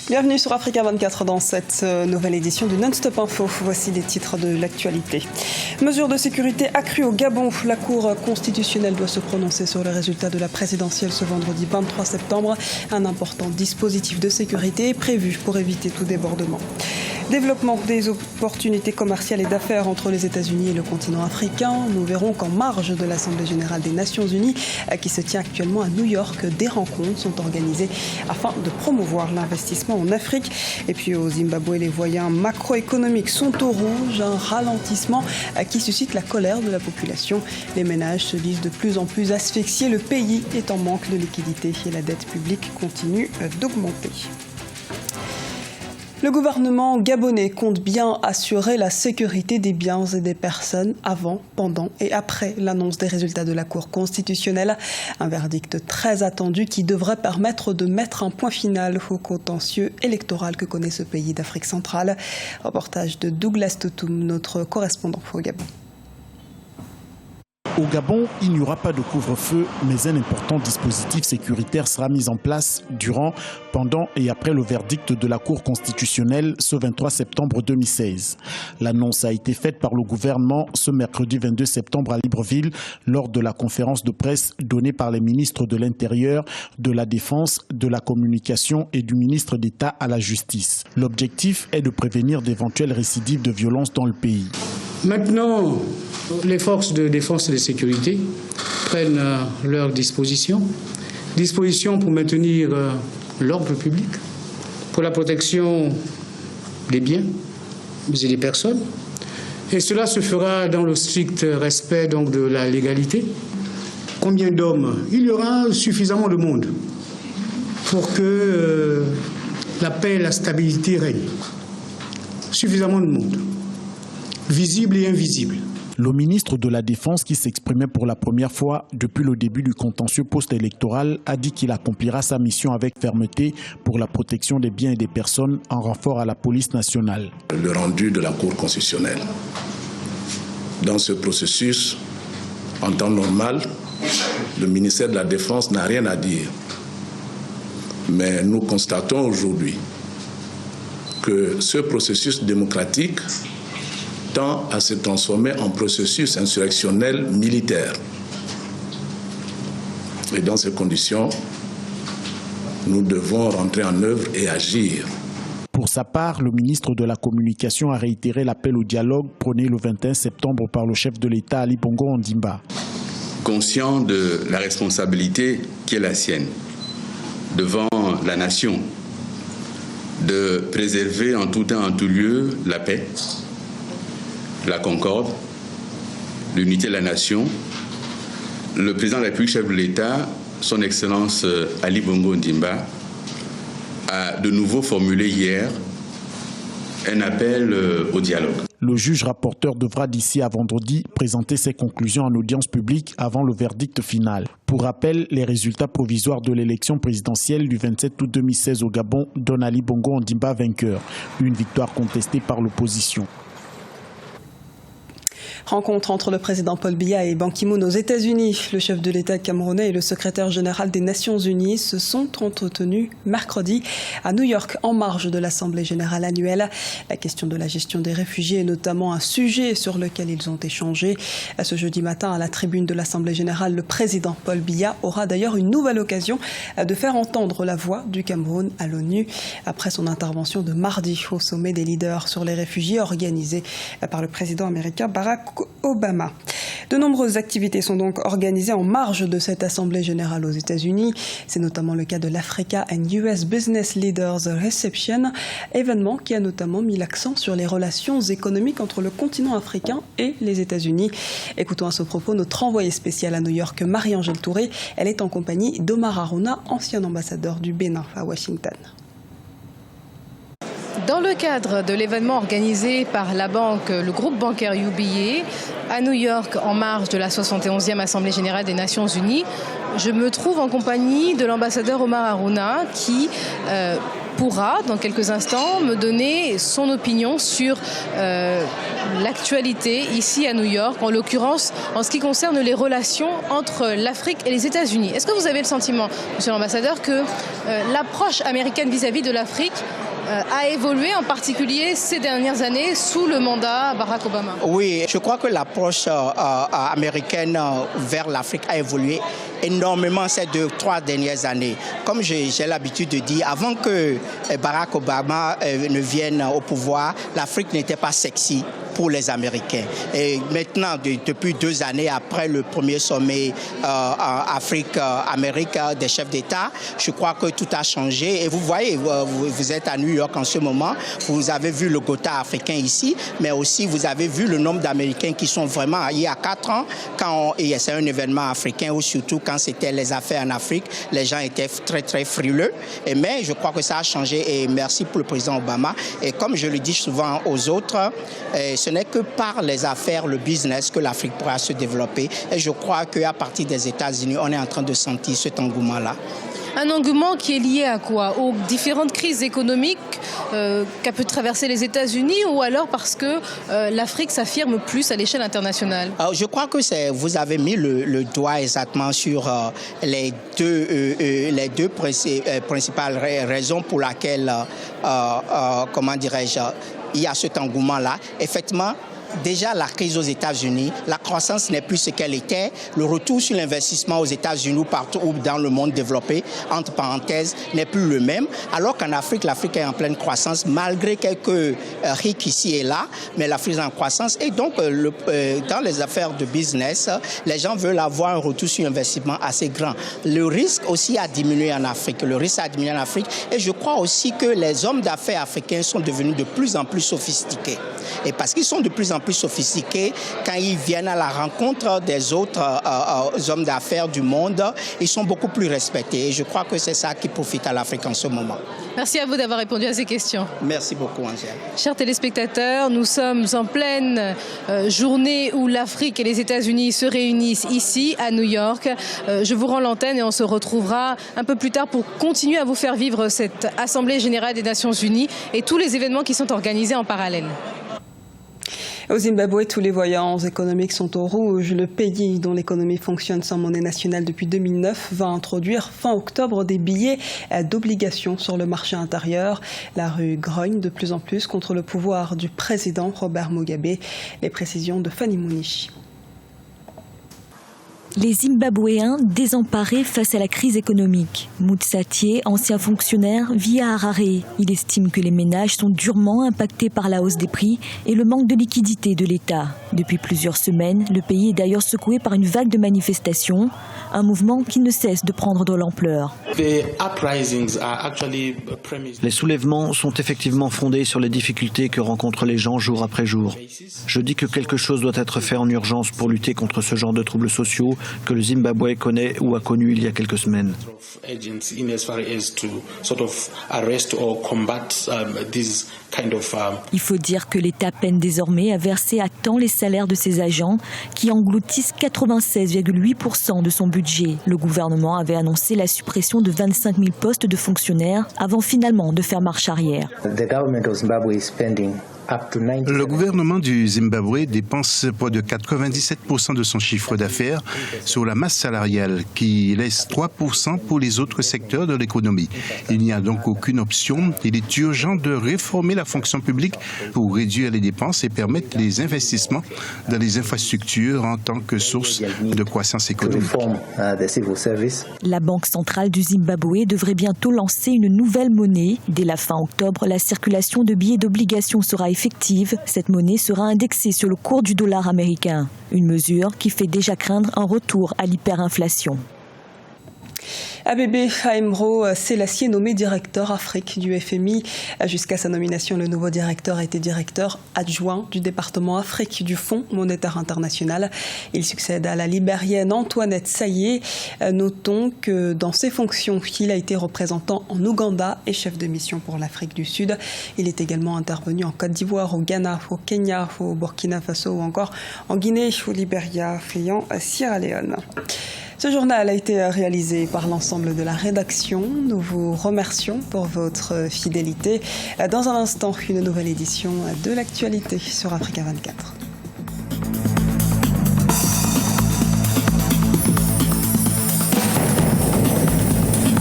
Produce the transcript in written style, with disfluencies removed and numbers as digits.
Bienvenue sur Africa 24 dans cette nouvelle édition du Non-Stop Info. Voici les titres de l'actualité. Mesures de sécurité accrues au Gabon. La Cour constitutionnelle doit se prononcer sur les résultats de la présidentielle ce vendredi 23 septembre. Un important dispositif de sécurité est prévu pour éviter tout débordement. Développement des opportunités commerciales et d'affaires entre les États-Unis et le continent africain. Nous verrons qu'en marge de l'Assemblée générale des Nations unies, qui se tient actuellement à New York, des rencontres sont organisées afin de promouvoir l'investissement en Afrique. Et puis au Zimbabwe, les voyants macroéconomiques sont au rouge, un ralentissement qui suscite la colère de la population. Les ménages se disent de plus en plus asphyxiés. Le pays est en manque de liquidité et la dette publique continue d'augmenter. Le gouvernement gabonais compte bien assurer la sécurité des biens et des personnes avant, pendant et après l'annonce des résultats de la Cour constitutionnelle. Un verdict très attendu qui devrait permettre de mettre un point final au contentieux électoral que connaît ce pays d'Afrique centrale. Reportage de Douglas Toutoum, notre correspondant au Gabon. Au Gabon, il n'y aura pas de couvre-feu, mais un important dispositif sécuritaire sera mis en place durant, pendant et après le verdict de la Cour constitutionnelle ce 23 septembre 2016. L'annonce a été faite par le gouvernement ce mercredi 22 septembre à Libreville lors de la conférence de presse donnée par les ministres de l'Intérieur, de la Défense, de la Communication et du ministre d'État à la Justice. L'objectif est de prévenir d'éventuelles récidives de violence dans le pays. Maintenant, les forces de défense et de sécurité prennent leurs dispositions pour maintenir l'ordre public, pour la protection des biens et des personnes. Et cela se fera dans le strict respect donc, de la légalité. Combien d'hommes? Il y aura suffisamment de monde pour que la paix et la stabilité règnent. Suffisamment de monde. Visible et invisible. Le ministre de la Défense, qui s'exprimait pour la première fois depuis le début du contentieux post-électoral, a dit qu'il accomplira sa mission avec fermeté pour la protection des biens et des personnes en renfort à la police nationale. Le rendu de la Cour constitutionnelle. Dans ce processus, en temps normal, le ministère de la Défense n'a rien à dire. Mais nous constatons aujourd'hui que ce processus démocratique tend à se transformer en processus insurrectionnel militaire. Et dans ces conditions, nous devons rentrer en œuvre et agir. Pour sa part, le ministre de la Communication a réitéré l'appel au dialogue prôné le 21 septembre par le chef de l'État Ali Bongo Ondimba. Conscient de la responsabilité qui est la sienne devant la nation, de préserver en tout temps, en tout lieu, la paix, la concorde, l'unité de la nation, le président de la République, chef de l'État, son Excellence Ali Bongo Ondimba, a de nouveau formulé hier un appel au dialogue. Le juge rapporteur devra d'ici à vendredi présenter ses conclusions en audience publique avant le verdict final. Pour rappel, les résultats provisoires de l'élection présidentielle du 27 août 2016 au Gabon donnent Ali Bongo Ondimba vainqueur, une victoire contestée par l'opposition. Rencontre entre le président Paul Biya et Ban Ki-moon aux États-Unis. Le chef de l'État camerounais et le secrétaire général des Nations Unies se sont entretenus mercredi à New York en marge de l'Assemblée générale annuelle. La question de la gestion des réfugiés est notamment un sujet sur lequel ils ont échangé. Ce jeudi matin, à la tribune de l'Assemblée générale, le président Paul Biya aura d'ailleurs une nouvelle occasion de faire entendre la voix du Cameroun à l'ONU après son intervention de mardi au sommet des leaders sur les réfugiés organisé par le président américain Barack Obama. De nombreuses activités sont donc organisées en marge de cette Assemblée générale aux États-Unis. C'est notamment le cas de l'Africa and US Business Leaders Reception, événement qui a notamment mis l'accent sur les relations économiques entre le continent africain et les États-Unis. Écoutons à ce propos notre envoyée spéciale à New York, Marie-Angèle Touré. Elle est en compagnie d'Omar Harouna, ancien ambassadeur du Bénin à Washington. Dans le cadre de l'événement organisé par la banque, le groupe bancaire UBA, à New York, en marge de la 71e Assemblée générale des Nations Unies, je me trouve en compagnie de l'ambassadeur Omar Harouna qui pourra, dans quelques instants, me donner son opinion sur l'actualité ici à New York, en l'occurrence en ce qui concerne les relations entre l'Afrique et les États-Unis. Est-ce que vous avez le sentiment, monsieur l'ambassadeur, que l'approche américaine vis-à-vis de l'Afrique a évolué, en particulier ces dernières années, sous le mandat Barack Obama? Oui, je crois que l'approche américaine vers l'Afrique a évolué énormément ces 2-3 dernières années. Comme j'ai l'habitude de dire, avant que Barack Obama ne vienne au pouvoir, l'Afrique n'était pas sexy pour les Américains. Et maintenant, depuis 2 années après le premier sommet Afrique-Amérique des chefs d'État, je crois que tout a changé. Et vous voyez, vous êtes à New York en ce moment, vous avez vu le quota africain ici, mais aussi vous avez vu le nombre d'Américains qui sont vraiment, il y a 4 ans, c'est un événement africain, ou surtout quand c'était les affaires en Afrique, les gens étaient très, très frileux. Mais je crois que ça a changé et merci pour le président Obama. Et comme je le dis souvent aux autres, ce n'est que par les affaires, le business, que l'Afrique pourra se développer. Et je crois qu'à partir des États-Unis, on est en train de sentir cet engouement-là. Un engouement qui est lié à quoi? Aux différentes crises économiques qu'a pu traverser les États-Unis, ou alors parce que l'Afrique s'affirme plus à l'échelle internationale? Je crois que vous avez mis le doigt exactement sur les deux principales raisons pour lesquelles, comment dirais-je, il y a cet engouement-là. Effectivement, déjà, la crise aux États-Unis, la croissance n'est plus ce qu'elle était. Le retour sur l'investissement aux États-Unis ou partout dans le monde développé, entre parenthèses, n'est plus le même. Alors qu'en Afrique, l'Afrique est en pleine croissance, malgré quelques RIC ici et là, mais l'Afrique est en croissance. Et donc, dans les affaires de business, les gens veulent avoir un retour sur investissement assez grand. Le risque aussi a diminué en Afrique. Et je crois aussi que les hommes d'affaires africains sont devenus de plus en plus sophistiqués. Et parce qu'ils sont de plus en plus sophistiqués, quand ils viennent à la rencontre des autres hommes d'affaires du monde, ils sont beaucoup plus respectés. Et je crois que c'est ça qui profite à l'Afrique en ce moment. Merci à vous d'avoir répondu à ces questions. Merci beaucoup, Angèle. Chers téléspectateurs, nous sommes en pleine journée où l'Afrique et les États-Unis se réunissent ici, à New York. Je vous rends l'antenne et on se retrouvera un peu plus tard pour continuer à vous faire vivre cette Assemblée générale des Nations unies et tous les événements qui sont organisés en parallèle. Au Zimbabwe, tous les voyants économiques sont au rouge. Le pays, dont l'économie fonctionne sans monnaie nationale depuis 2009, va introduire fin octobre des billets d'obligation sur le marché intérieur. La rue grogne de plus en plus contre le pouvoir du président Robert Mugabe. Les précisions de Fanny Mounichi. Les Zimbabwéens désemparés face à la crise économique. Moutsatié, ancien fonctionnaire, vit à Harare. Il estime que les ménages sont durement impactés par la hausse des prix et le manque de liquidité de l'État. Depuis plusieurs semaines, le pays est d'ailleurs secoué par une vague de manifestations, un mouvement qui ne cesse de prendre de l'ampleur. Les soulèvements sont effectivement fondés sur les difficultés que rencontrent les gens jour après jour. Je dis que quelque chose doit être fait en urgence pour lutter contre ce genre de troubles sociaux que le Zimbabwe connaît ou a connu il y a quelques semaines. Il faut dire que l'État peine désormais à verser à temps les salaires de ses agents qui engloutissent 96,8% de son budget. Le gouvernement avait annoncé la suppression de 25 000 postes de fonctionnaires avant finalement de faire marche arrière. Le gouvernement du Zimbabwe dépense près de 97% de son chiffre d'affaires sur la masse salariale, qui laisse 3% pour les autres secteurs de l'économie. Il n'y a donc aucune option. Il est urgent de réformer la fonction publique pour réduire les dépenses et permettre les investissements dans les infrastructures en tant que source de croissance économique. La Banque centrale du Zimbabwe devrait bientôt lancer une nouvelle monnaie. Dès la fin octobre, la circulation de billets d'obligation sera effective. Cette monnaie sera indexée sur le cours du dollar américain. Une mesure qui fait déjà craindre un retour à l'hyperinflation. Abebe Aimro Selassie, nommé directeur Afrique du FMI. Jusqu'à sa nomination, le nouveau directeur a été directeur adjoint du département Afrique du Fonds monétaire international. Il succède à la libérienne Antoinette Sayé. Notons que dans ses fonctions, il a été représentant en Ouganda et chef de mission pour l'Afrique du Sud. Il est également intervenu en Côte d'Ivoire, au Ghana, au Kenya, au Burkina Faso ou encore en Guinée, au Libéria et en Sierra Leone. Ce journal a été réalisé par l'ensemble de la rédaction. Nous vous remercions pour votre fidélité. Dans un instant, une nouvelle édition de l'actualité sur Africa 24.